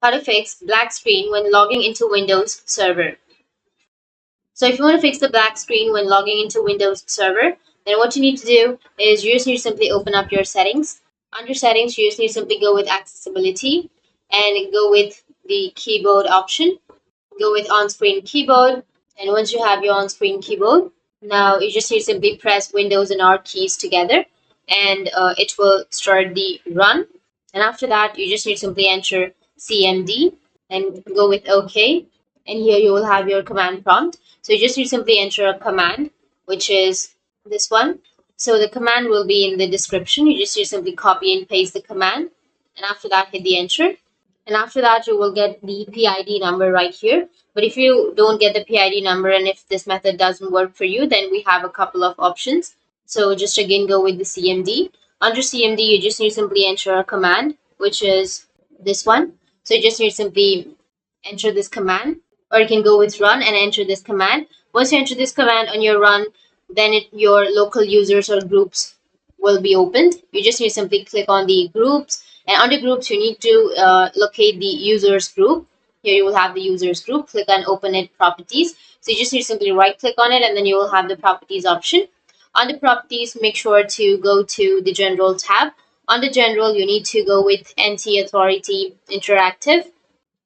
how to fix black screen when logging into Windows Server. So if you want to fix the black screen when logging into Windows Server, then what you need to do is you just need to simply open up your settings. Under settings, you just need to simply go with accessibility and go with the keyboard option. Go with on-screen keyboard, and once you have your on-screen keyboard, now you just need to simply press Windows and R keys together, and it will start the run. And after that, you just need to simply enter CMD and go with OK. And here you will have your command prompt. So you just need to simply enter a command, which is this one. So the command will be in the description. You just need to simply copy and paste the command, and after that, hit the enter. And after that, you will get the PID number right here. But if you don't get the PID number and if this method doesn't work for you, then we have a couple of options. So just again go with the CMD. Under CMD, you just need to simply enter a command, which is this one. So you just need to simply enter this command, or you can go with run and enter this command. Once you enter this command on your run, then your local users or groups will be opened. You just need to simply click on the groups, and under groups you need to locate the users group. Here you will have the users group. Click on open it properties. So you just need to simply right click on it, and then you will have the properties option. Under properties, make sure to go to the general tab. Under general, you need to go with NT authority interactive.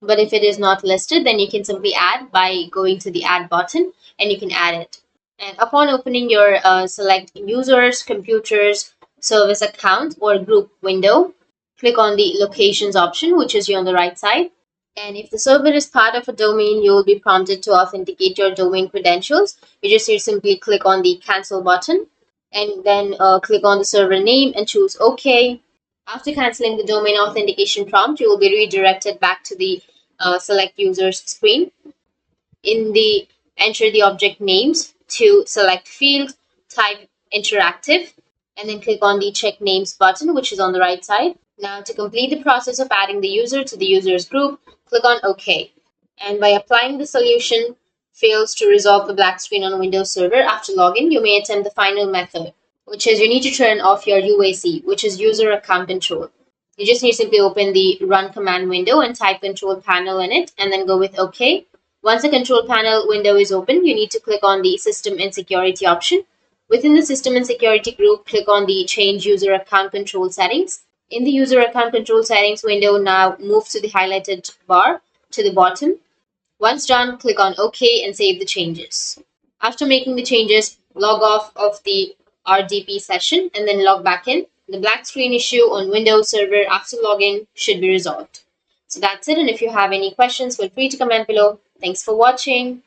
But if it is not listed, then you can simply add by going to the add button, and you can add it. And upon opening your select users, computers, service account, or group window, click on the locations option, which is here on the right side. And if the server is part of a domain, you will be prompted to authenticate your domain credentials. You just need to simply click on the cancel button, and then click on the server name and choose OK. After canceling the domain authentication prompt, you will be redirected back to the select users screen. In the enter the object names, to select field, type interactive, and then click on the check names button, which is on the right side. Now to complete the process of adding the user to the users group, click on OK. And by applying the solution fails to resolve the black screen on Windows Server after login, you may attempt the final method, which is you need to turn off your UAC, which is user account control. You just need to simply open the run command window and type control panel in it, and then go with OK. Once the control panel window is open, you need to click on the system and security option. Within the system and security group, click on the change user account control settings. In the user account control settings window, now move to the highlighted bar to the bottom. Once done, click on OK and save the changes. After making the changes, log off of the RDP session and then log back in. The black screen issue on Windows Server after login should be resolved. So that's it, and if you have any questions, feel free to comment below. Thanks for watching.